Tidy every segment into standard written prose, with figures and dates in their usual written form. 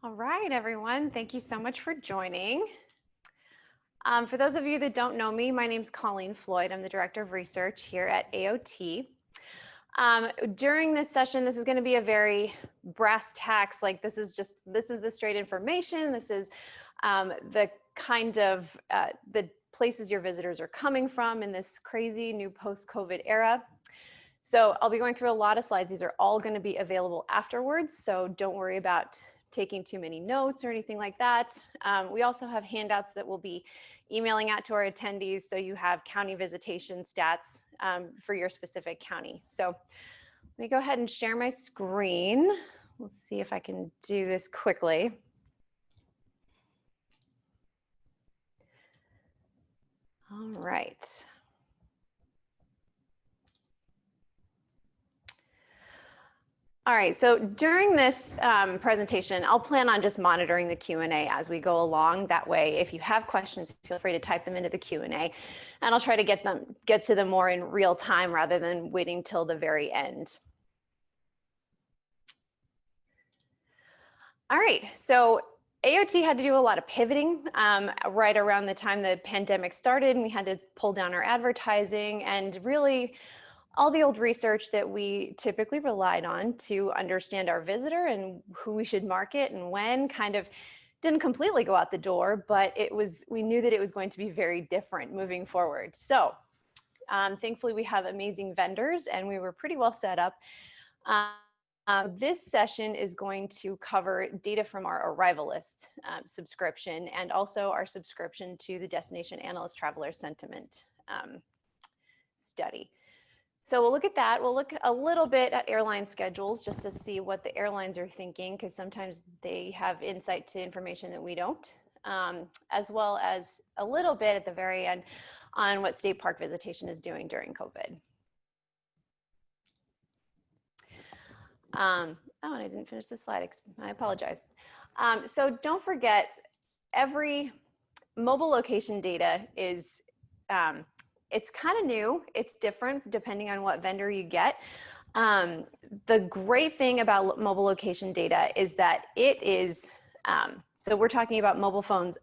All right, everyone. Thank you so much for joining. For those of you that don't know me, my name is Colleen Floyd. I'm the Director of Research here at AOT. During this session, this is going to be a very brass tacks, like this is the straight information. This is the kind of the places your visitors are coming from in this crazy new post-COVID era. So I'll be going through a lot of slides. These are all going to be available afterwards, so don't worry about taking too many notes or anything like that. We also have handouts that we'll be emailing out to our attendees, so you have county visitation stats for your specific county. So let me go ahead and share my screen. We'll see if I can do this quickly. All right. All right, so during this presentation, I'll plan on just monitoring the Q&A as we go along. That way, if you have questions, feel free to type them into the Q&A, and I'll try to get to them more in real time rather than waiting till the very end. All right, so AOT had to do a lot of pivoting right around the time the pandemic started, and we had to pull down our advertising and really all the old research that we typically relied on to understand our visitor and who we should market and when kind of didn't completely go out the door, but we knew that it was going to be very different moving forward. So thankfully we have amazing vendors and we were pretty well set up. This session is going to cover data from our arrival list subscription and also our subscription to the Destination Analyst Traveler Sentiment study. So we'll look at that. We'll look a little bit at airline schedules just to see what the airlines are thinking, because sometimes they have insight to information that we don't, as well as a little bit at the very end on what state park visitation is doing during COVID. Oh, and I didn't finish this slide. I apologize. So don't forget, every mobile location data is it's kind of new. It's different depending on what vendor you get. The great thing about mobile location data is that it is, so we're talking about mobile phones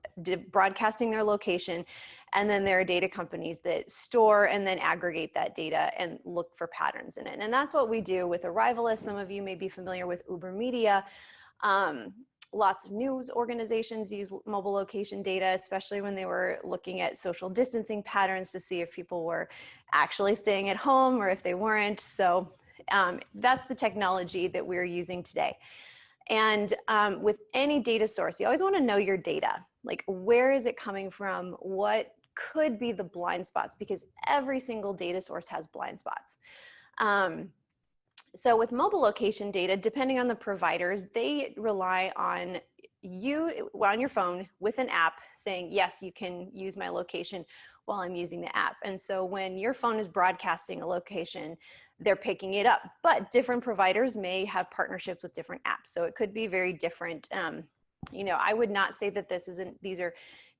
broadcasting their location, and then there are data companies that store and then aggregate that data and look for patterns in it. And that's what we do with Arrivalist. Some of you may be familiar with Uber Media. Lots of news organizations use mobile location data, especially when they were looking at social distancing patterns to see if people were actually staying at home or if they weren't. So that's the technology that we're using today. And with any data source, you always want to know your data. Like, where is it coming from? What could be the blind spots? Because every single data source has blind spots. So with mobile location data, depending on the providers, they rely on you on your phone with an app saying, yes, you can use my location while I'm using the app. And so when your phone is broadcasting a location, they're picking it up. But different providers may have partnerships with different apps. So it could be very different. You know, I would not say that these are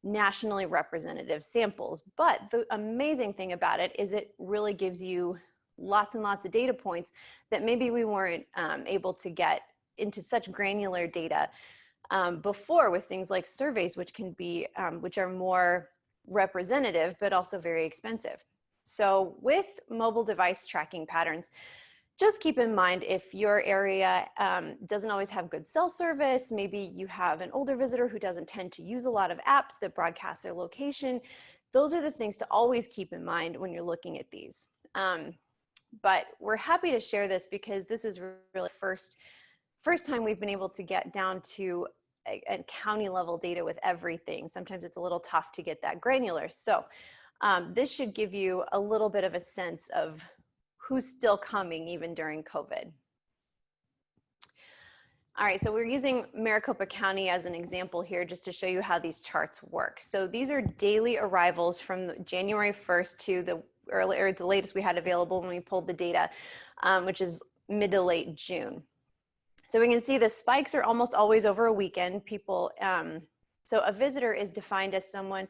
nationally representative samples, but the amazing thing about it is it really gives you lots and lots of data points that maybe we weren't able to get into such granular data before with things like surveys, which can be, which are more representative, but also very expensive. So with mobile device tracking patterns, just keep in mind if your area doesn't always have good cell service, maybe you have an older visitor who doesn't tend to use a lot of apps that broadcast their location. Those are the things to always keep in mind when you're looking at these. But we're happy to share this because this is really first time we've been able to get down to a county level data with everything. Sometimes it's a little tough to get that granular. So this should give you a little bit of a sense of who's still coming even during COVID. All right, so we're using Maricopa County as an example here just to show you how these charts work. So these are daily arrivals from January 1st to the latest we had available when we pulled the data, which is mid to late June. So we can see the spikes are almost always over a weekend. People, so a visitor is defined as someone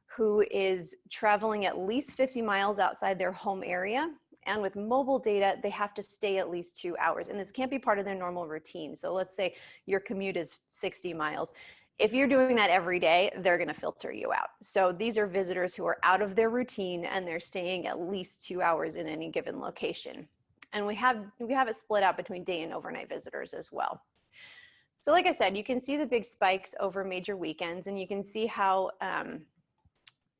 who is traveling at least 50 miles outside their home area And with mobile data, they have to stay at least 2 hours. And this can't be part of their normal routine. So let's say your commute is 60 miles. If you're doing that every day, they're going to filter you out. So these are visitors who are out of their routine and they're staying at least 2 hours in any given location. And we have it split out between day and overnight visitors as well. So like I said, you can see the big spikes over major weekends, and you can see how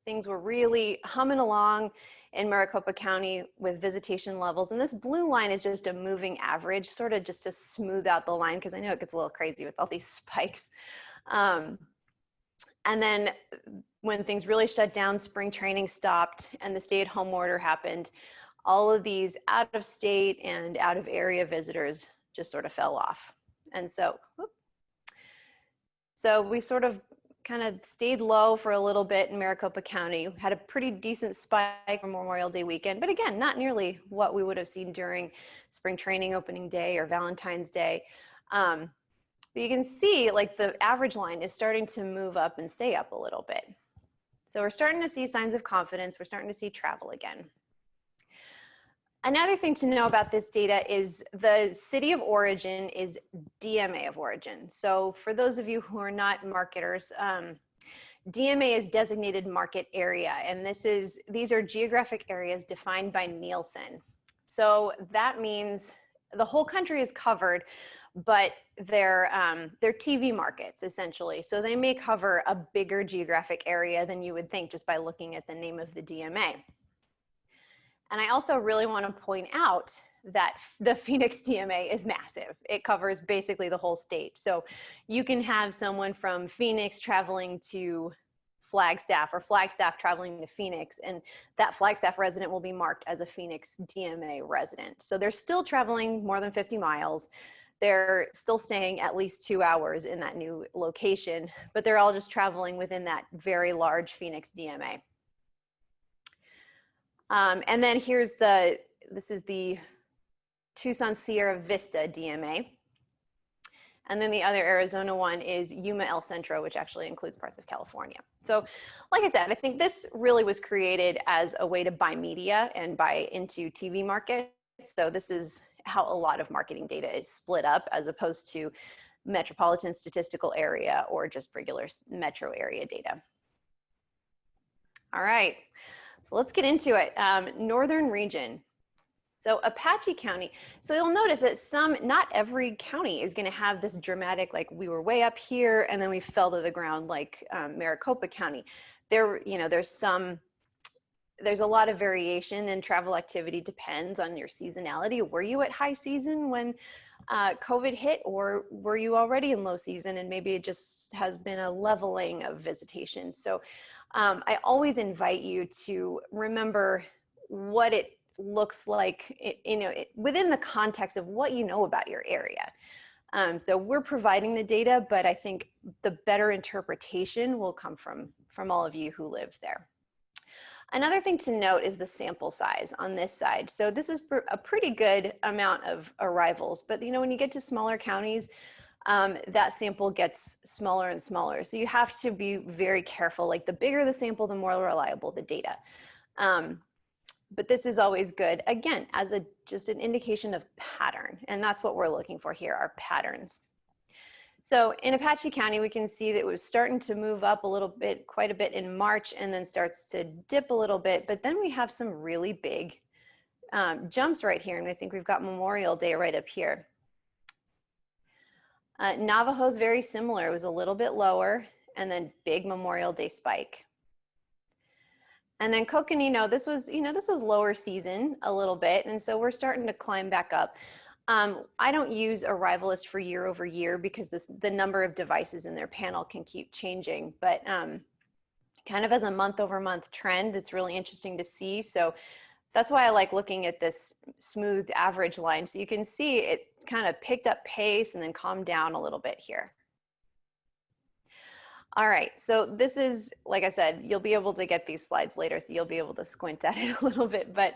things were really humming along in Maricopa County with visitation levels. And this blue line is just a moving average, sort of just to smooth out the line, because I know it gets a little crazy with all these spikes. And then when things really shut down, spring training stopped and the stay-at-home order happened, all of these out-of-state and out-of-area visitors just sort of fell off. And so we sort of kind of stayed low for a little bit in Maricopa County, had a pretty decent spike for Memorial Day weekend, but again, not nearly what we would have seen during spring training opening day or Valentine's Day. But you can see like the average line is starting to move up and stay up a little bit. So we're starting to see signs of confidence. We're starting to see travel again. Another thing to know about this data is the city of origin is DMA of origin. So for those of you who are not marketers, DMA is designated market area, and these are geographic areas defined by Nielsen. So that means the whole country is covered, but they're TV markets essentially. So they may cover a bigger geographic area than you would think just by looking at the name of the DMA. And I also really want to point out that the Phoenix DMA is massive. It covers basically the whole state. So you can have someone from Phoenix traveling to Flagstaff or Flagstaff traveling to Phoenix, and that Flagstaff resident will be marked as a Phoenix DMA resident. So they're still traveling more than 50 miles. They're still staying at least 2 hours in that new location, but they're all just traveling within that very large Phoenix DMA. And then this is the Tucson Sierra Vista DMA. And then the other Arizona one is Yuma El Centro, which actually includes parts of California. So like I said, I think this really was created as a way to buy media and buy into TV markets. So this is how a lot of marketing data is split up as opposed to metropolitan statistical area or just regular metro area data. All right. So let's get into it. Northern region. So Apache County. So you'll notice that not every county is going to have this dramatic, like we were way up here and then we fell to the ground like Maricopa County. There's a lot of variation, and travel activity depends on your seasonality. Were you at high season when COVID hit, or were you already in low season and maybe it just has been a leveling of visitation? So I always invite you to remember what it looks like, within the context of what you know about your area. So we're providing the data, but I think the better interpretation will come from all of you who live there. Another thing to note is the sample size on this side. So this is a pretty good amount of arrivals, but when you get to smaller counties, that sample gets smaller and smaller. So you have to be very careful. Like the bigger the sample, the more reliable the data. But this is always good, again, as just an indication of pattern. And that's what we're looking for here, are patterns. So in Apache County, we can see that it was starting to move up a little bit, quite a bit in March, and then starts to dip a little bit. But then we have some really big jumps right here. And I think we've got Memorial Day right up here. Navajo's very similar. It was a little bit lower, and then big Memorial Day spike. And then Coconino, this was lower season a little bit, and so we're starting to climb back up. I don't use Arrivalist for year over year because the number of devices in their panel can keep changing, but kind of as a month over month trend, it's really interesting to see. So that's why I like looking at this smooth average line. So you can see it kind of picked up pace and then calmed down a little bit here. All right, so this is, like I said, you'll be able to get these slides later, so you'll be able to squint at it a little bit. But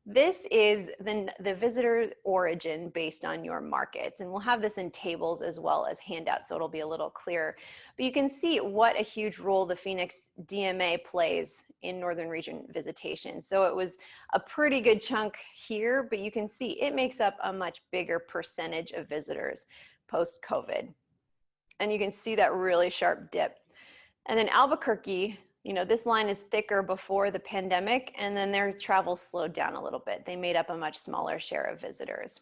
This is the visitor origin based on your markets. And we'll have this in tables as well as handouts, so it'll be a little clearer. But you can see what a huge role the Phoenix DMA plays in Northern Region visitation. So it was a pretty good chunk here, but you can see it makes up a much bigger percentage of visitors post-COVID. And you can see that really sharp dip. And then Albuquerque, you know, this line is thicker before the pandemic, and then their travel slowed down a little bit. They made up a much smaller share of visitors.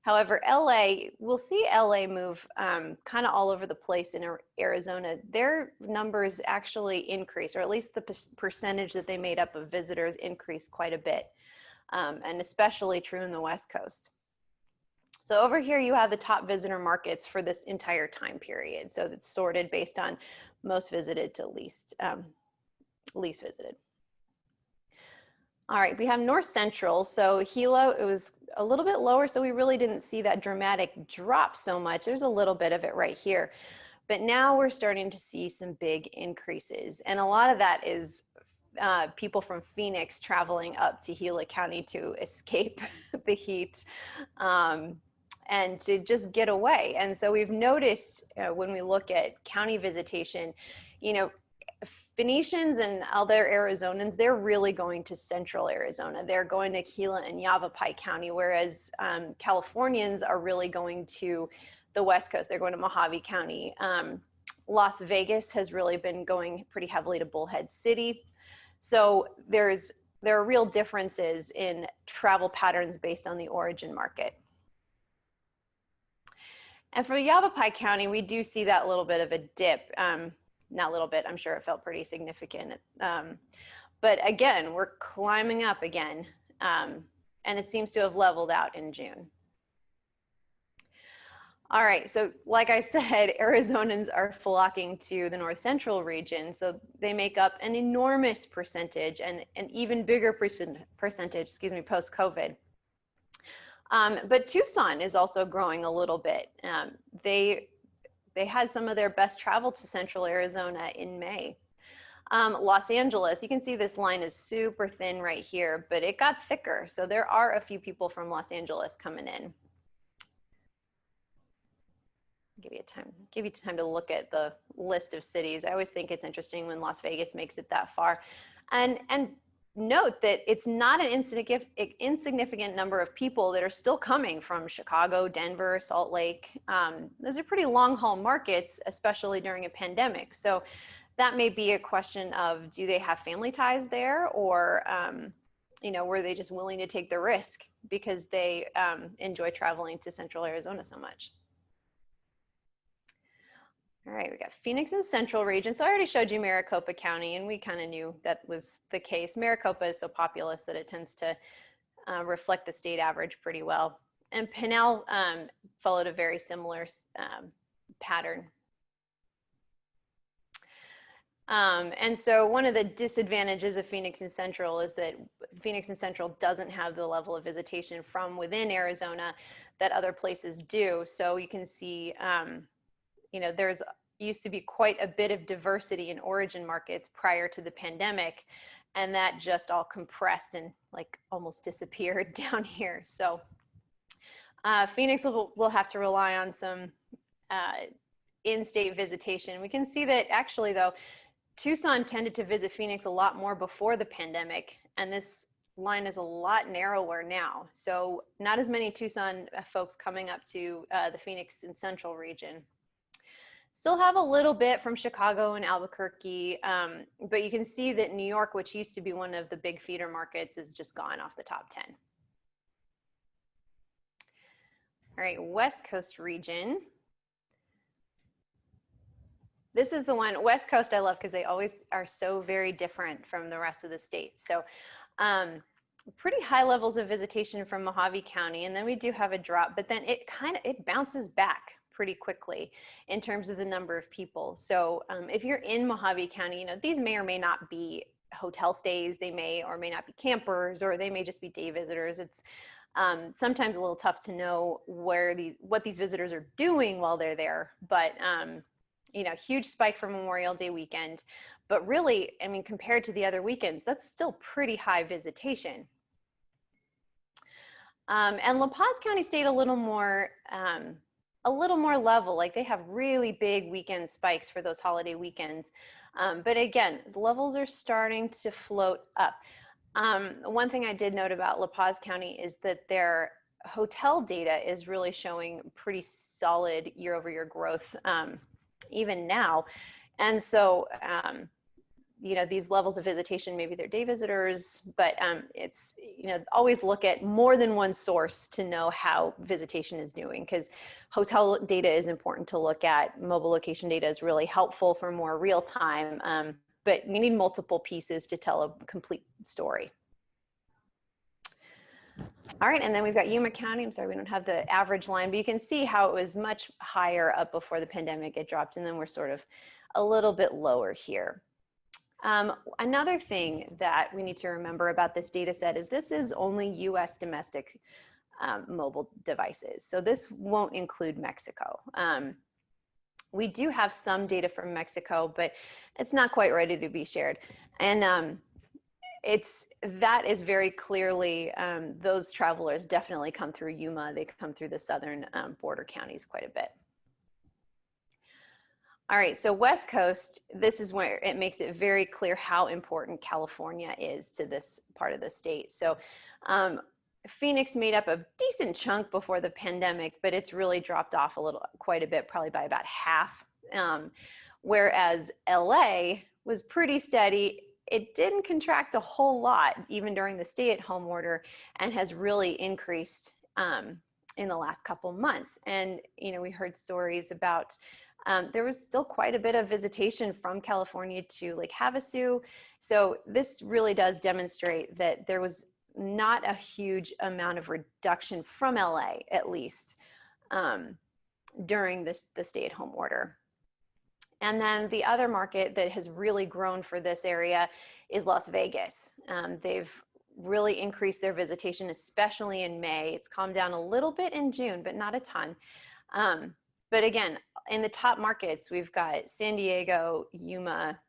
However, LA, we'll see LA move kind of all over the place in Arizona. Their numbers actually increase, or at least the percentage that they made up of visitors increased quite a bit, and especially true in the West Coast. So over here you have the top visitor markets for this entire time period. So it's sorted based on most visited to least visited. All right, we have North Central. So Gila, it was a little bit lower, so we really didn't see that dramatic drop so much. There's a little bit of it right here. But now we're starting to see some big increases. And a lot of that is people from Phoenix traveling up to Gila County to escape the heat. And to just get away. And so we've noticed when we look at county visitation, you know, Phoenicians and other Arizonans, they're really going to Central Arizona. They're going to Gila and Yavapai County, whereas Californians are really going to the West Coast. They're going to Mohave County. Las Vegas has really been going pretty heavily to Bullhead City. So there are real differences in travel patterns based on the origin market. And for Yavapai County, we do see that little bit of a dip. Not a little bit, I'm sure it felt pretty significant. But again, we're climbing up again, and it seems to have leveled out in June. All right, so like I said, Arizonans are flocking to the North Central region, so they make up an enormous percentage and an even bigger percentage, post-COVID. But Tucson is also growing a little bit. They had some of their best travel to Central Arizona in May. Los Angeles, you can see this line is super thin right here, but it got thicker. So there are a few people from Los Angeles coming in. Give you time to look at the list of cities. I always think it's interesting when Las Vegas makes it that far. And note that it's not an insignificant number of people that are still coming from Chicago, Denver, Salt Lake. Those are pretty long haul markets, especially during a pandemic. So that may be a question of, do they have family ties there, or you know, were they just willing to take the risk because they enjoy traveling to Central Arizona so much? All right, we got Phoenix and Central region. So I already showed you Maricopa County, and we kind of knew that was the case. Maricopa is so populous that it tends to reflect the state average pretty well. And Pinal followed a very similar pattern. And so one of the disadvantages of Phoenix and Central is that Phoenix and Central doesn't have the level of visitation from within Arizona that other places do. So you can see, you know, there's used to be quite a bit of diversity in origin markets prior to the pandemic, and that just all compressed and like almost disappeared down here. So Phoenix will have to rely on some in-state visitation. We can see that actually though, Tucson tended to visit Phoenix a lot more before the pandemic, and this line is a lot narrower now. So not as many Tucson folks coming up to the Phoenix and Central region. Still have a little bit from Chicago and Albuquerque, but you can see that New York, which used to be one of the big feeder markets, is just gone off the top 10. All right, West Coast region. This is the one, West Coast I love because they always are so very different from the rest of the state. So pretty high levels of visitation from Mohave County, and then we do have a drop, but then it bounces back pretty quickly in terms of the number of people. So if you're in Mohave County, you know, these may or may not be hotel stays, they may or may not be campers, or they may just be day visitors. It's sometimes a little tough to know what these visitors are doing while they're there, but you know, huge spike for Memorial Day weekend. But really, I mean, compared to the other weekends, that's still pretty high visitation. And La Paz County stayed a little more level. Like they have really big weekend spikes for those holiday weekends. But again, the levels are starting to float up. One thing I did note about La Paz County is that their hotel data is really showing pretty solid year-over-year growth even now. And so, you know, these levels of visitation, maybe they're day visitors, but it's, you know, always look at more than one source to know how visitation is doing, because hotel data is important to look at. Mobile location data is really helpful for more real time, but you need multiple pieces to tell a complete story. All right, and then we've got Yuma County. I'm sorry, we don't have the average line, but you can see how it was much higher up before the pandemic. It dropped, and then we're sort of a little bit lower here. Another thing that we need to remember about this data set is this is only US domestic mobile devices. So this won't include Mexico. We do have some data from Mexico, but it's not quite ready to be shared. And that is very clearly, those travelers definitely come through Yuma. They come through the southern border counties quite a bit. All right, so West Coast, this is where it makes it very clear how important California is to this part of the state. So Phoenix made up a decent chunk before the pandemic, but it's really dropped off quite a bit, probably by about half. Whereas LA was pretty steady. It didn't contract a whole lot, even during the stay-at-home order, and has really increased in the last couple months. And, you know, we heard stories about there was still quite a bit of visitation from California to Lake Havasu. So this really does demonstrate that there was not a huge amount of reduction from LA, at least, during the stay-at-home order. And then the other market that has really grown for this area is Las Vegas. They've really increased their visitation, especially in May. It's calmed down a little bit in June, but not a ton. But again, in the top markets, we've got San Diego, Yuma,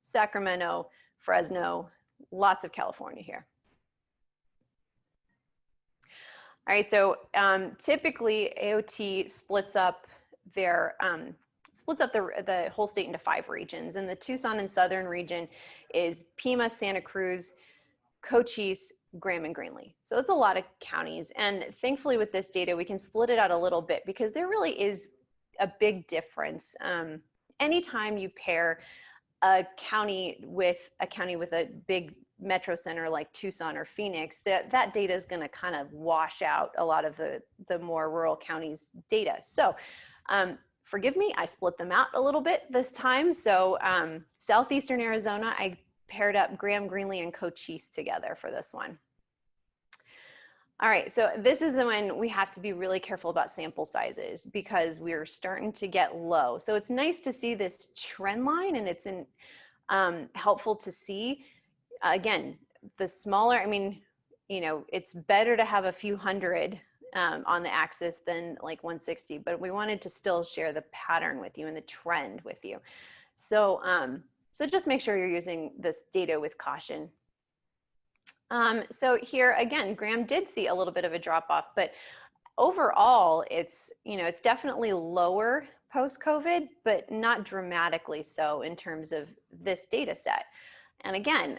Sacramento, Fresno, lots of California here. All right, so typically AOT splits up the whole state into 5 regions, and the Tucson and Southern region is Pima, Santa Cruz, Cochise, Graham, and Greenlee. So it's a lot of counties, and thankfully with this data we can split it out a little bit, because there really is a big difference. Anytime you pair a county with a big metro center like Tucson or Phoenix, that data is going to kind of wash out a lot of the more rural counties' data. So forgive me, I split them out a little bit this time. So Southeastern Arizona, I paired up Graham, Greenlee, and Cochise together for this one. All right, so this is when we have to be really careful about sample sizes, because we're starting to get low. So it's nice to see this trend line, and it's helpful to see. Again, the smaller, I mean, you know, it's better to have a few hundred on the axis than like 160, but we wanted to still share the pattern with you and the trend with you. So, so just make sure you're using this data with caution. So here again, Graham did see a little bit of a drop off, but overall it's, you know, it's definitely lower post-COVID, but not dramatically so in terms of this data set. And again,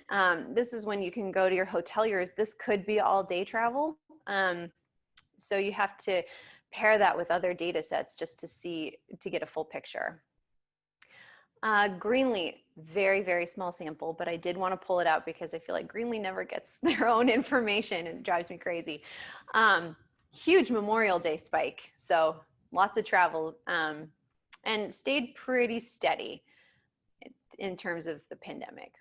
this is when you can go to your hoteliers. This could be all day travel. So you have to pair that with other data sets just to get a full picture. Greenlee, very, very small sample, but I did want to pull it out because I feel like Greenlee never gets their own information and it drives me crazy. Huge Memorial Day spike, so lots of travel, and stayed pretty steady in terms of the pandemic.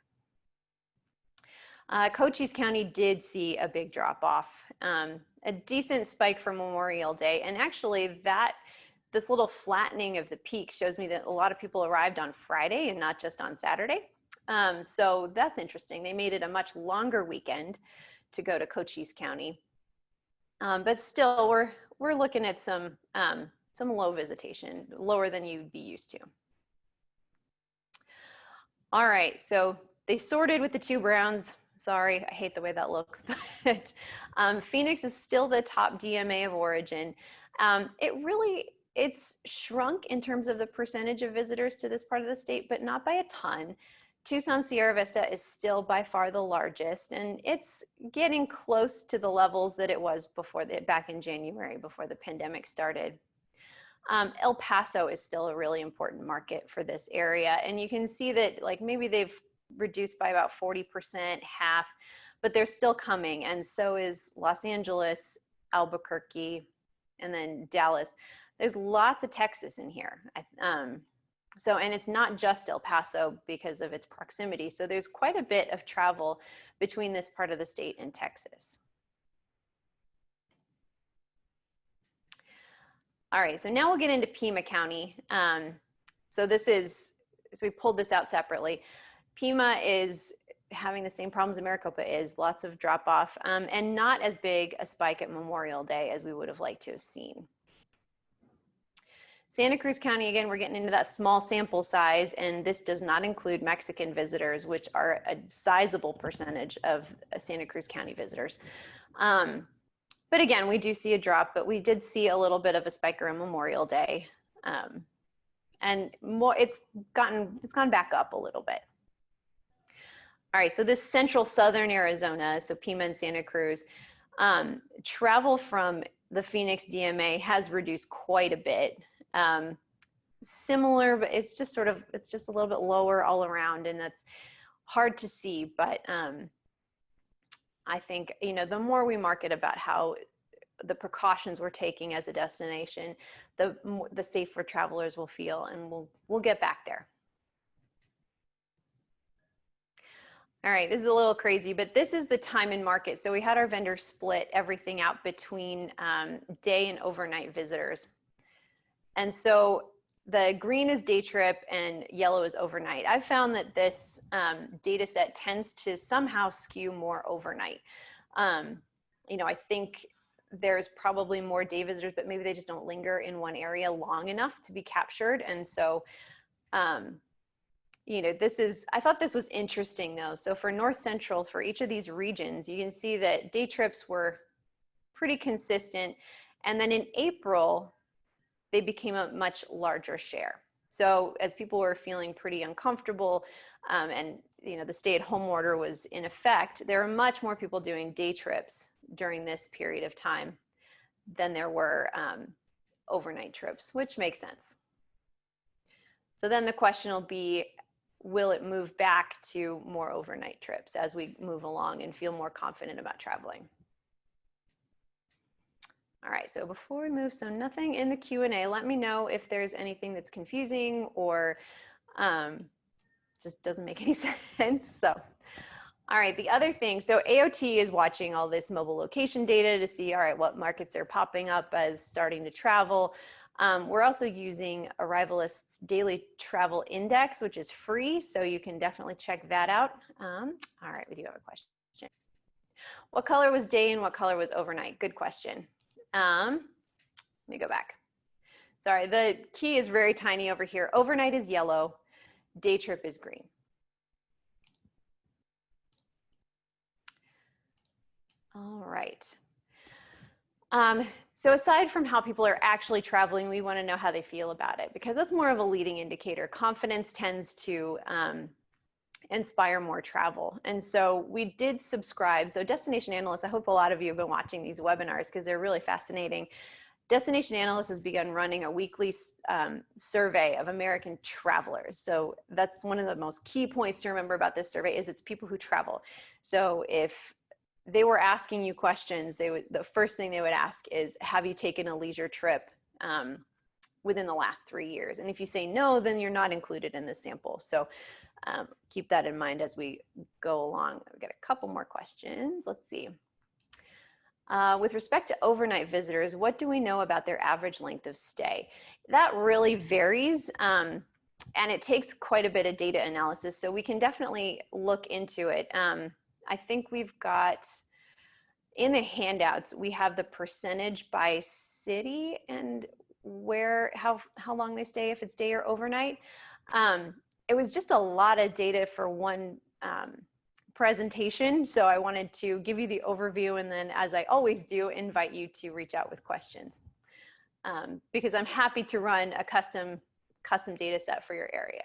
Cochise County did see a big drop off, a decent spike for Memorial Day, and actually this little flattening of the peak shows me that a lot of people arrived on Friday and not just on Saturday. So that's interesting. They made it a much longer weekend to go to Cochise County. But still, we're looking at some low visitation, lower than you'd be used to. All right, so they sorted with the 2 browns. Sorry, I hate the way that looks, but Phoenix is still the top DMA of origin. It's shrunk in terms of the percentage of visitors to this part of the state, but not by a ton. Tucson Sierra Vista is still by far the largest, and it's getting close to the levels that it was back in January, before the pandemic started. El Paso is still a really important market for this area. And you can see that like maybe they've reduced by about 40%, half, but they're still coming. And so is Los Angeles, Albuquerque, and then Dallas. There's lots of Texas in here. And it's not just El Paso because of its proximity. So there's quite a bit of travel between this part of the state and Texas. All right, so now we'll get into Pima County. So we pulled this out separately. Pima is having the same problems that Maricopa is, lots of drop off, and not as big a spike at Memorial Day as we would have liked to have seen. Santa Cruz County, again, we're getting into that small sample size, and this does not include Mexican visitors, which are a sizable percentage of Santa Cruz County visitors. But again, we do see a drop, but we did see a little bit of a spike around Memorial Day. And it's gone back up a little bit. All right, so this central southern Arizona, so Pima and Santa Cruz, travel from the Phoenix DMA has reduced quite a bit. Similar, but it's just a little bit lower all around, and that's hard to see, but I think, the more we market about how the precautions we're taking as a destination, the safer travelers will feel, and we'll get back there. All right, this is a little crazy, but this is the time in market. So we had our vendors split everything out between day and overnight visitors. And so the green is day trip and yellow is overnight. I've found that this data set tends to somehow skew more overnight. I think there's probably more day visitors, but maybe they just don't linger in one area long enough to be captured. And so, I thought this was interesting though. So for North Central, for each of these regions, you can see that day trips were pretty consistent. And then in April, they became a much larger share. So as people were feeling pretty uncomfortable and the stay-at-home order was in effect, there were much more people doing day trips during this period of time than there were overnight trips, which makes sense. So then the question will be, will it move back to more overnight trips as we move along and feel more confident about traveling? All right, so before we move, so nothing in the Q&A. Let me know if there's anything that's confusing or just doesn't make any sense. So, all right, the other thing, so AOT is watching all this mobile location data to see, all right, what markets are popping up as starting to travel. We're also using Arrivalist's Daily Travel Index, which is free, so you can definitely check that out. All right, we do have a question. What color was day and what color was overnight? Good question. Let me go back. Sorry, the key is very tiny over here. Overnight is yellow, day trip is green. All right. So aside from how people are actually traveling, we want to know how they feel about it, because that's more of a leading indicator. Confidence tends to inspire more travel. And so we did subscribe. So Destination Analyst, I hope a lot of you have been watching these webinars because they're really fascinating. Destination Analyst has begun running a weekly survey of American travelers. So that's one of the most key points to remember about this survey is it's people who travel. So if they were asking you questions, the first thing they would ask is, have you taken a leisure trip within the last 3 years? And if you say no, then you're not included in this sample. So keep that in mind as we go along. We've got a couple more questions. Let's see. With respect to overnight visitors, what do we know about their average length of stay? That really varies, and it takes quite a bit of data analysis, so we can definitely look into it. I think we've got, in the handouts, we have the percentage by city and how long they stay, if it's day or overnight. it was just a lot of data for one presentation. So I wanted to give you the overview, and then, as I always do, invite you to reach out with questions, because I'm happy to run a custom data set for your area.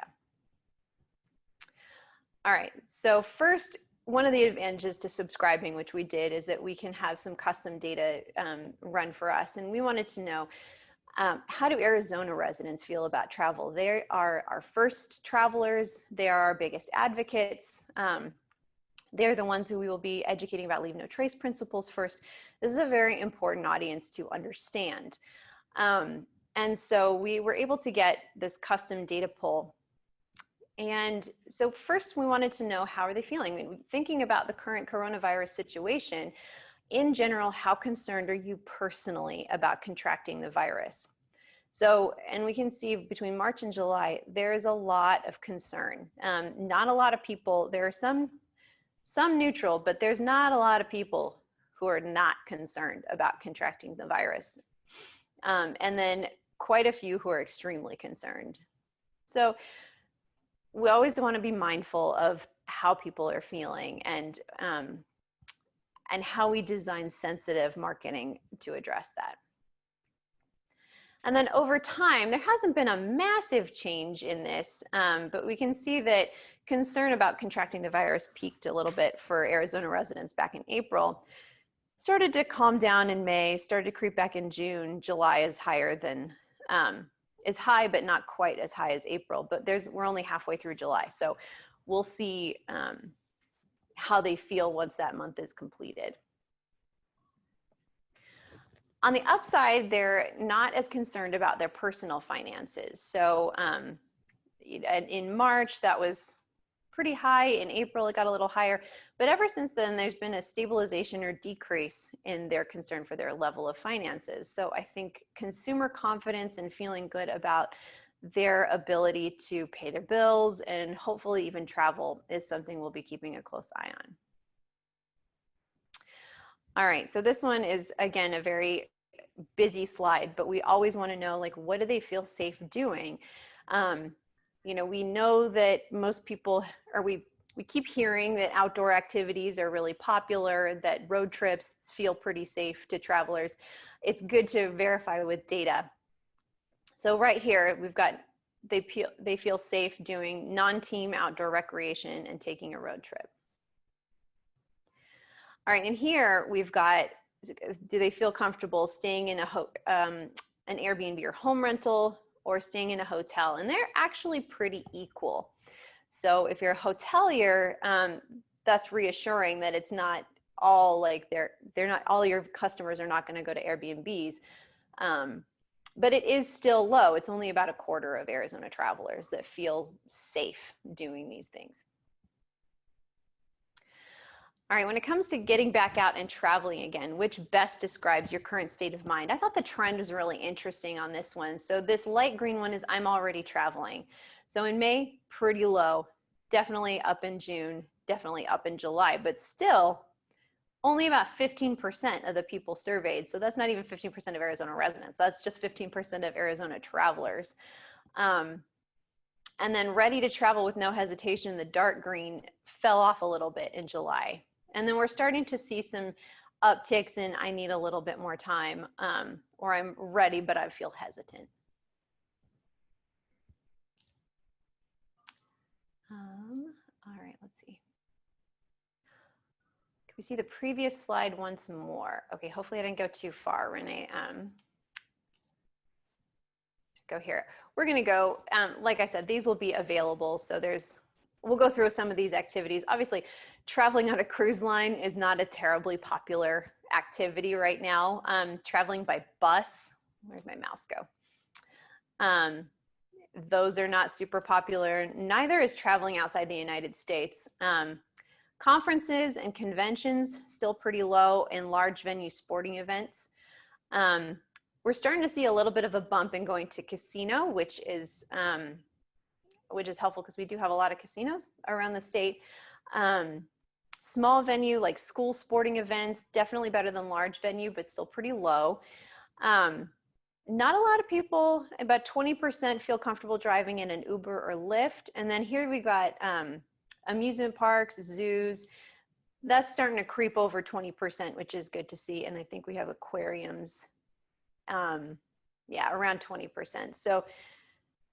All right, so first, one of the advantages to subscribing, which we did, is that we can have some custom data run for us. And we wanted to know, how do Arizona residents feel about travel? They are our first travelers. They are our biggest advocates. They're the ones who we will be educating about leave no trace principles first. This is a very important audience to understand. And so we were able to get this custom data poll. And so first, we wanted to know, how are they feeling? I mean, thinking about the current coronavirus situation, in general, how concerned are you personally about contracting the virus? So, and we can see between March and July, there is a lot of concern. Not a lot of people, there are some neutral, but there's not a lot of people who are not concerned about contracting the virus. And then quite a few who are extremely concerned. So we always want to be mindful of how people are feeling, and how we design sensitive marketing to address that. And then over time, there hasn't been a massive change in this, but we can see that concern about contracting the virus peaked a little bit for Arizona residents back in April, started to calm down in May, started to creep back in June. July is higher than, is high, but not quite as high as April, but we're only halfway through July. So we'll see how they feel once that month is completed. On the upside, they're not as concerned about their personal finances. So in March, that was pretty high. In April, it got a little higher. But ever since then, there's been a stabilization or decrease in their concern for their level of finances. So I think consumer confidence and feeling good about their ability to pay their bills and hopefully even travel is something we'll be keeping a close eye on. All right, so this one is, again, a very busy slide, but we always want to know, like, what do they feel safe doing? You know, we know that most people, or we keep hearing that outdoor activities are really popular, that road trips feel pretty safe to travelers. It's good to verify with data. So right here, we've got, they feel safe doing non-team outdoor recreation and taking a road trip. All right, and here we've got, do they feel comfortable staying in an Airbnb or home rental, or staying in a hotel? And they're actually pretty equal. So if you're a hotelier, that's reassuring that it's not all like they're not, all your customers are not going to go to Airbnbs. But it is still low. It's only about a quarter of Arizona travelers that feel safe doing these things. All right, when it comes to getting back out and traveling again, which best describes your current state of mind? I thought the trend was really interesting on this one. So this light green one is I'm already traveling. So in May, pretty low, definitely up in June, definitely up in July, but still only about 15% of the people surveyed. So that's not even 15% of Arizona residents. That's just 15% of Arizona travelers. And then ready to travel with no hesitation, the dark green fell off a little bit in July. And then we're starting to see some upticks in I need a little bit more time, or I'm ready, but I feel hesitant. All right, let's see. Can we see the previous slide once more? Okay, hopefully I didn't go too far, Renee. Go here. We're gonna go, like I said, these will be available. So we'll go through some of these activities. Obviously, traveling on a cruise line is not a terribly popular activity right now. Traveling by bus, where'd my mouse go? Those are not super popular. Neither is traveling outside the United States. Conferences and conventions, still pretty low, and large venue sporting events. We're starting to see a little bit of a bump in going to casino, which is helpful because we do have a lot of casinos around the state. Small venue like school sporting events, definitely better than large venue, but still pretty low. Not a lot of people, about 20% feel comfortable driving in an Uber or Lyft. And then here we got amusement parks, zoos. That's starting to creep over 20%, which is good to see. And I think we have aquariums, yeah, around 20%. So,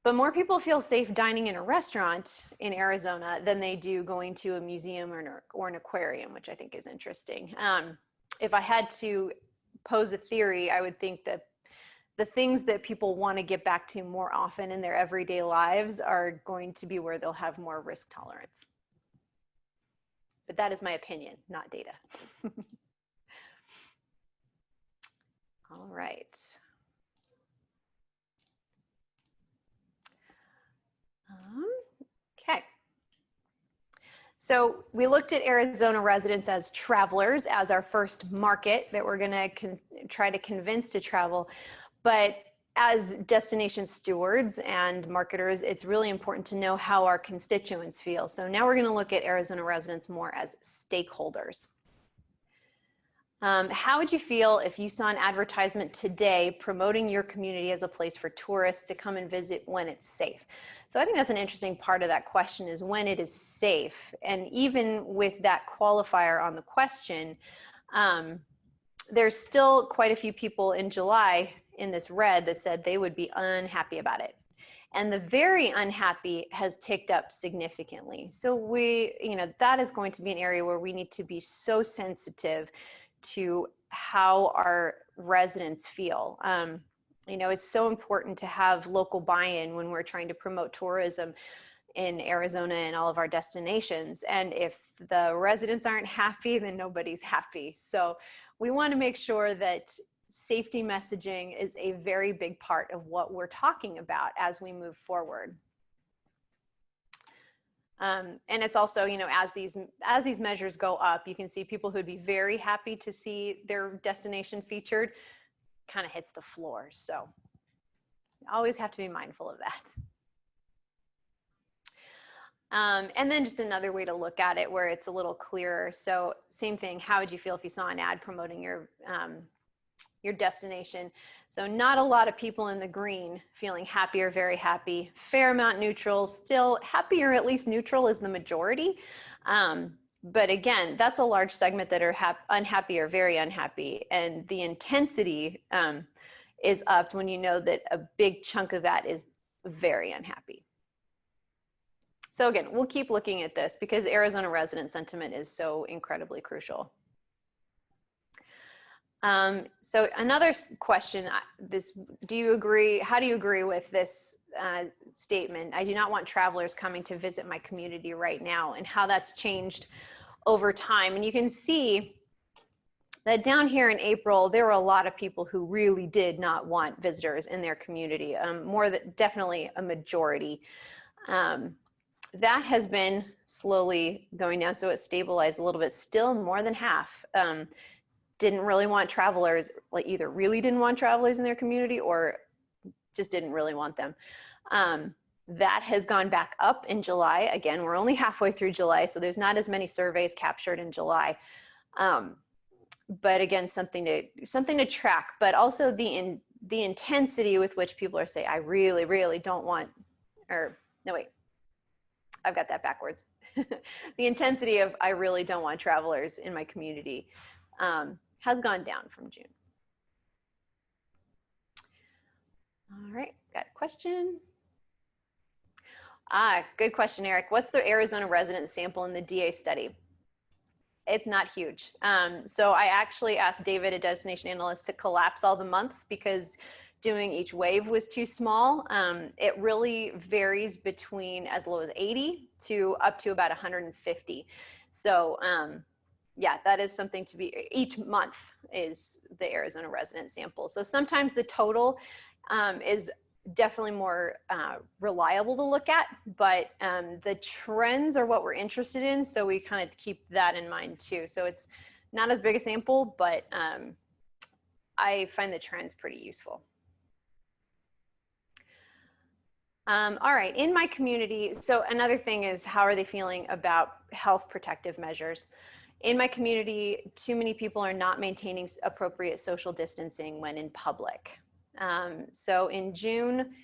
but more people feel safe dining in a restaurant in Arizona than they do going to a museum or an aquarium, which I think is interesting. If I had to pose a theory, I would think that the things that people want to get back to more often in their everyday lives are going to be where they'll have more risk tolerance. But that is my opinion, not data. All right. Okay. So we looked at Arizona residents as travelers, as our first market that we're going to try to convince to travel. But as destination stewards and marketers, it's really important to know how our constituents feel. So now we're going to look at Arizona residents more as stakeholders. How would you feel if you saw an advertisement today promoting your community as a place for tourists to come and visit when it's safe? So I think that's an interesting part of that question, is when it is safe. And even with that qualifier on the question, there's still quite a few people in July in this red that said they would be unhappy about it. And the very unhappy has ticked up significantly. So that is going to be an area where we need to be so sensitive to how our residents feel. It's so important to have local buy-in when we're trying to promote tourism in Arizona and all of our destinations. And if the residents aren't happy, then nobody's happy. So we want to make sure that safety messaging is a very big part of what we're talking about as we move forward. And it's also, as these measures go up, you can see people who'd be very happy to see their destination featured kind of hits the floor. So you always have to be mindful of that. And then just another way to look at it where it's a little clearer. So same thing, how would you feel if you saw an ad promoting your destination? So not a lot of people in the green feeling happy or very happy, fair amount neutral, still happy or at least neutral is the majority. But again, that's a large segment that are unhappy or very unhappy. And the intensity is up when you know that a big chunk of that is very unhappy. So again, we'll keep looking at this because Arizona resident sentiment is so incredibly crucial. So another question, do you agree, how do you agree with this statement? I do not want travelers coming to visit my community right now, and how that's changed over time. And you can see that down here in April, there were a lot of people who really did not want visitors in their community, definitely a majority. That has been slowly going down, so it stabilized a little bit. Still more than half didn't really want travelers, like either really didn't want travelers in their community or just didn't really want them. That has gone back up in July. Again, we're only halfway through July, so there's not as many surveys captured in July. But again, something to track, but also the intensity with which people are saying, I really, really don't want, or no, wait, I've got that backwards. The intensity of I really don't want travelers in my community has gone down from June. All right, got a question. Good question, Eric. What's the Arizona resident sample in the DA study? It's not huge. So I actually asked David, a destination analyst, to collapse all the months because doing each wave was too small. It really varies between as low as 80 to up to about 150. So yeah, that is something to be, each month is the Arizona resident sample. So sometimes the total is definitely more reliable to look at, but the trends are what we're interested in. So we kind of keep that in mind too. So it's not as big a sample, but I find the trends pretty useful. All right, in my community, so another thing is how are they feeling about health protective measures? In my community, too many people are not maintaining appropriate social distancing when in public. So in June,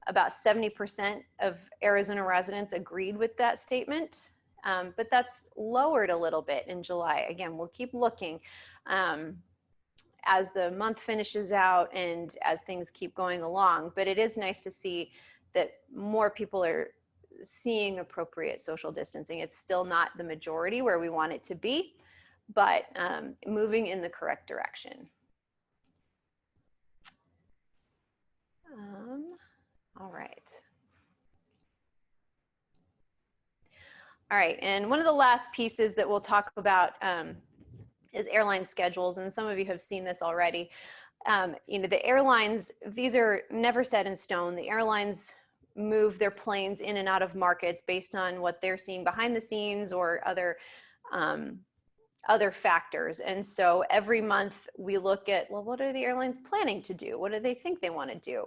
about 70% of Arizona residents agreed with that statement, but that's lowered a little bit in July. Again, we'll keep looking as the month finishes out and as things keep going along, but it is nice to see that more people are seeing appropriate social distancing. It's still not the majority where we want it to be, but moving in the correct direction. All right. All right, and one of the last pieces that we'll talk about is airline schedules, and some of you have seen this already. You know, the airlines, these are never set in stone. The airlines move their planes in and out of markets based on what they're seeing behind the scenes or other factors. And so every month we look at, well, what are the airlines planning to do? What do they think they want to do?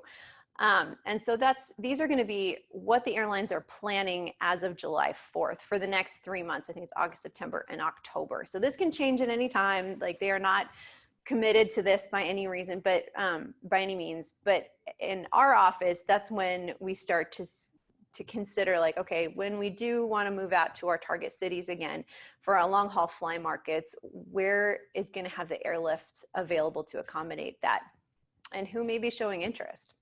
And so these are going to be what the airlines are planning as of July 4th for the next 3 months. I think it's August, September, and October. So this can change at any time. Like, they are not committed to this by any reason, but by any means. But in our office, that's when we start to consider, like, okay, when we do want to move out to our target cities again for our long haul fly markets, where is going to have the airlift available to accommodate that, and who may be showing interest?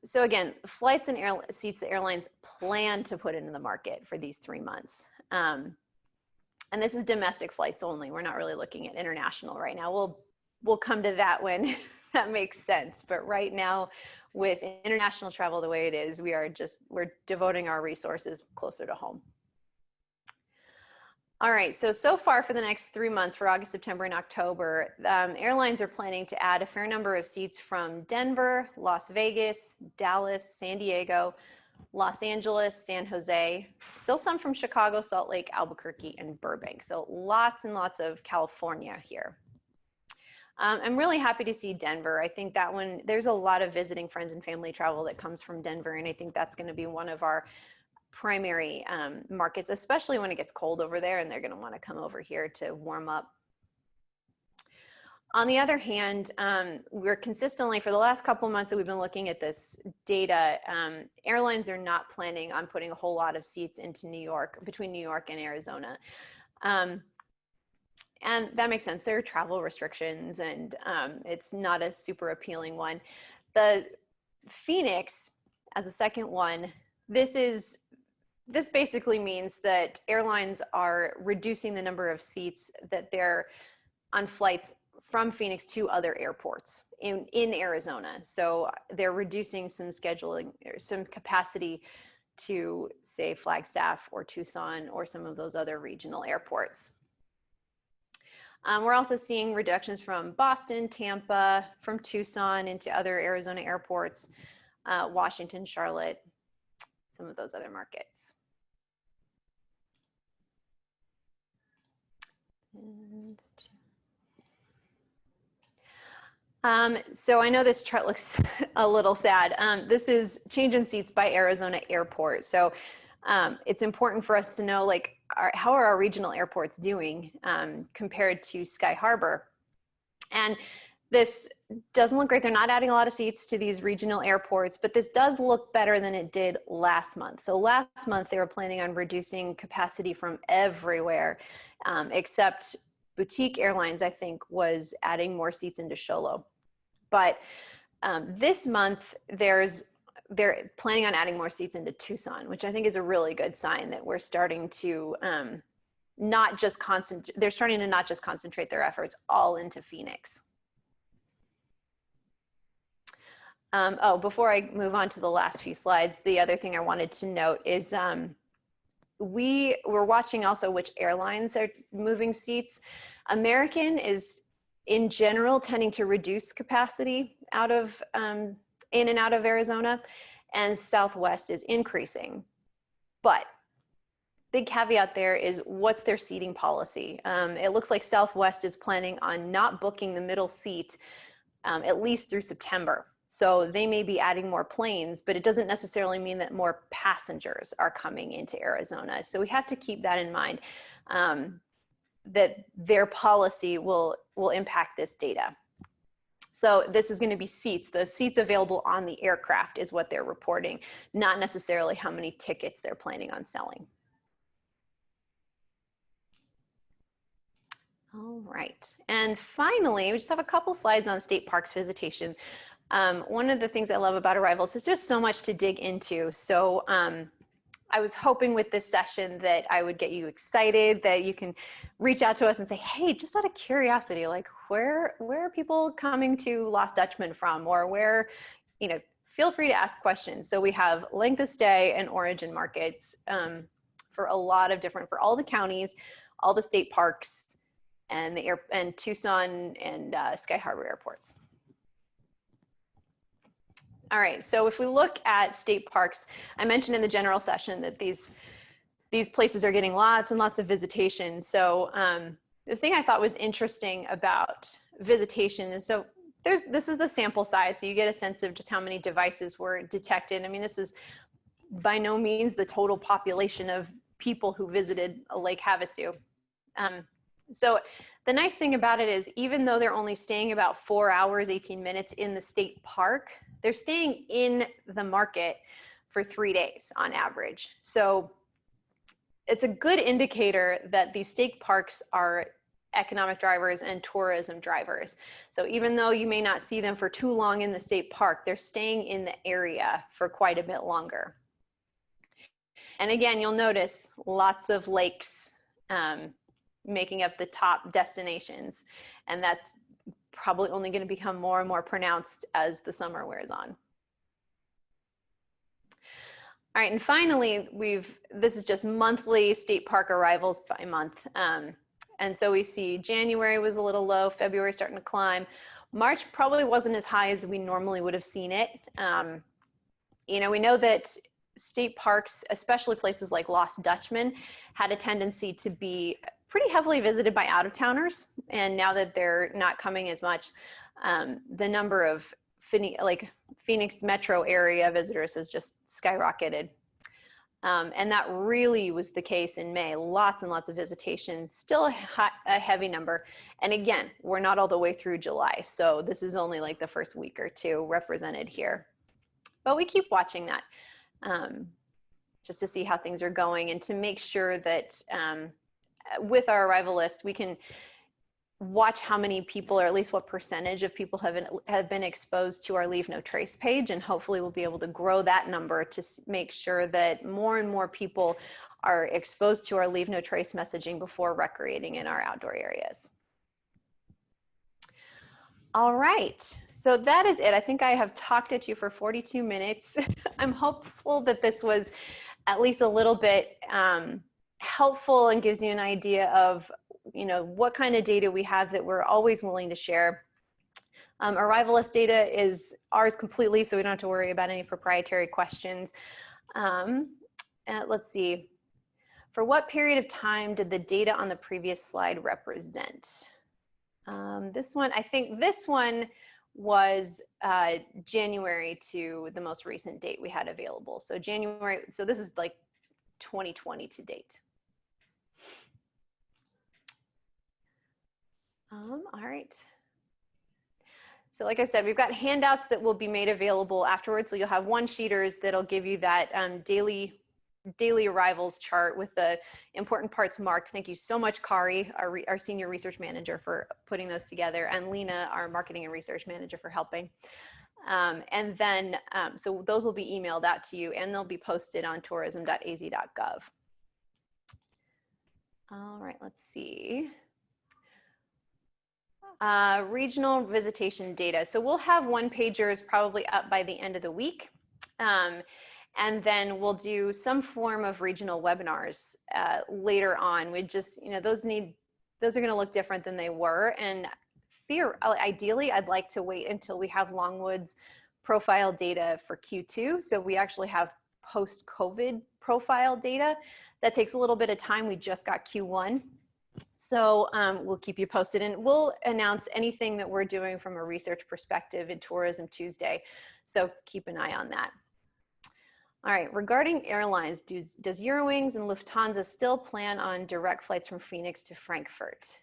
So again, flights and seats the airlines plan to put into the market for these 3 months. And this is domestic flights only. We're not really looking at international right now. We'll come to that when that makes sense. But right now, with international travel the way it is, we're devoting our resources closer to home. All right, so far for the next 3 months, for August, September, and October, airlines are planning to add a fair number of seats from Denver, Las Vegas, Dallas, San Diego, Los Angeles, San Jose, still some from Chicago, Salt Lake, Albuquerque, and Burbank. So lots and lots of California here. I'm really happy to see Denver. I think that one, there's a lot of visiting friends and family travel that comes from Denver, and I think that's going to be one of our primary markets, especially when it gets cold over there and they're going to want to come over here to warm up. On the other hand, we're consistently, for the last couple months that we've been looking at this data, airlines are not planning on putting a whole lot of seats into New York, between New York and Arizona. And that makes sense. There are travel restrictions, and it's not a super appealing one. The Phoenix, as a second one, this basically means that airlines are reducing the number of seats that they're on flights from Phoenix to other airports in Arizona. So they're reducing some scheduling, or some capacity to, say, Flagstaff or Tucson or some of those other regional airports. We're also seeing reductions from Boston, Tampa, from Tucson into other Arizona airports, Washington, Charlotte, some of those other markets. So I know this chart looks a little sad. This is change in seats by Arizona airport. So it's important for us to know, like, how are our regional airports doing compared to Sky Harbor? And this doesn't look great. They're not adding a lot of seats to these regional airports, but this does look better than it did last month. So last month they were planning on reducing capacity from everywhere, except Boutique Airlines, I think, was adding more seats into Show Low. But this month they're planning on adding more seats into Tucson, which I think is a really good sign that we're starting to they're starting to not just concentrate their efforts all into Phoenix. Before I move on to the last few slides, the other thing I wanted to note is we're watching also which airlines are moving seats. American is, in general, tending to reduce capacity out of in and out of Arizona, and Southwest is increasing. But big caveat there is, what's their seating policy? It looks like Southwest is planning on not booking the middle seat at least through September. So they may be adding more planes, but it doesn't necessarily mean that more passengers are coming into Arizona. So we have to keep that in mind, that their policy will impact this data. So this is going to be seats. The seats available on the aircraft is what they're reporting, not necessarily how many tickets they're planning on selling. All right, and finally, we just have a couple slides on state parks visitation. One of the things I love about arrivals is there's so much to dig into. So I was hoping with this session that I would get you excited, that you can reach out to us and say, hey, just out of curiosity, like where are people coming to Lost Dutchman from, or where, you know, feel free to ask questions. So we have length of stay and origin markets for a lot of different, for all the counties, all the state parks, and Tucson and Sky Harbor airports. All right, so if we look at state parks, I mentioned in the general session that these places are getting lots and lots of visitation. So the thing I thought was interesting about visitation is, so this is the sample size, so you get a sense of just how many devices were detected. I mean, this is by no means the total population of people who visited Lake Havasu. So the nice thing about it is, even though they're only staying about 4 hours, 18 minutes in the state park, they're staying in the market for 3 days on average. So it's a good indicator that these state parks are economic drivers and tourism drivers. So even though you may not see them for too long in the state park, they're staying in the area for quite a bit longer. And again, you'll notice lots of lakes making up the top destinations. And that's probably only going to become more and more pronounced as the summer wears on. All right, and finally, this is just monthly state park arrivals by month. And so we see January was a little low, February starting to climb. March probably wasn't as high as we normally would have seen it. You know, we know that state parks, especially places like Lost Dutchman, had a tendency to be pretty heavily visited by out-of-towners, and now that they're not coming as much, the number of Phoenix metro area visitors has just skyrocketed. And that really was the case in May. Lots and lots of visitation, still a heavy number. And again, we're not all the way through July, so this is only like the first week or two represented here. But we keep watching that just to see how things are going, and to make sure that with our arrival list, we can watch how many people, or at least what percentage of people have been exposed to our Leave No Trace page, and hopefully we'll be able to grow that number to make sure that more and more people are exposed to our Leave No Trace messaging before recreating in our outdoor areas. All right, so that is it. I think I have talked at you for 42 minutes. I'm hopeful that this was at least a little bit helpful and gives you an idea of, you know, what kind of data we have that we're always willing to share. Arrival list data is ours completely, so we don't have to worry about any proprietary questions. Let's see. For what period of time did the data on the previous slide represent? This one, I think this one was January to the most recent date we had available. So January, so this is like 2020 to date. All right. So like I said, we've got handouts that will be made available afterwards. So you'll have one-sheeters that'll give you that daily arrivals chart with the important parts marked. Thank you so much, Kari, our senior research manager, for putting those together, and Lena, our marketing and research manager, for helping. And then, so those will be emailed out to you, and they'll be posted on tourism.az.gov. All right, let's see. Regional visitation data. So we'll have one-pagers probably up by the end of the week. And then we'll do some form of regional webinars later on. We just, you know, those are going to look different than they were. And ideally, I'd like to wait until we have Longwood's profile data for Q2. So we actually have post-COVID profile data. That takes a little bit of time. We just got Q1. So we'll keep you posted, and we'll announce anything that we're doing from a research perspective in Tourism Tuesday. So keep an eye on that. All right, regarding airlines, does Eurowings and Lufthansa still plan on direct flights from Phoenix to Frankfurt?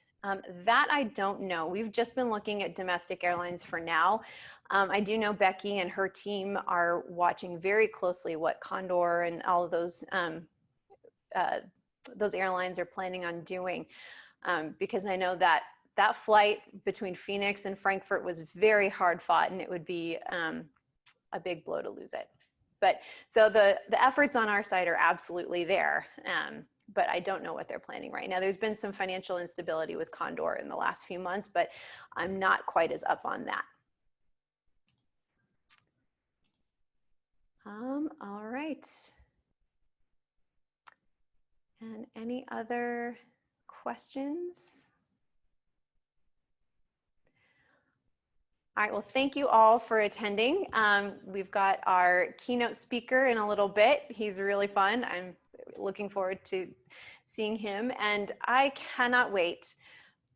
That I don't know. We've just been looking at domestic airlines for now. I do know Becky and her team are watching very closely what Condor and all of those airlines are planning on doing, because I know that that flight between Phoenix and Frankfurt was very hard fought, and it would be a big blow to lose it. But so the efforts on our side are absolutely there. But I don't know what they're planning right now. There's been some financial instability with Condor in the last few months, but I'm not quite as up on that. All right. And any other questions? All right, well, thank you all for attending. We've got our keynote speaker in a little bit. He's really fun. I'm looking forward to seeing him, and I cannot wait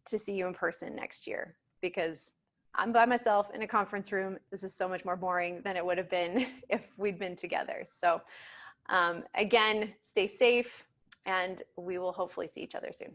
to see you in person next year, because I'm by myself in a conference room. This is so much more boring than it would have been if we'd been together. So again, stay safe, and we will hopefully see each other soon.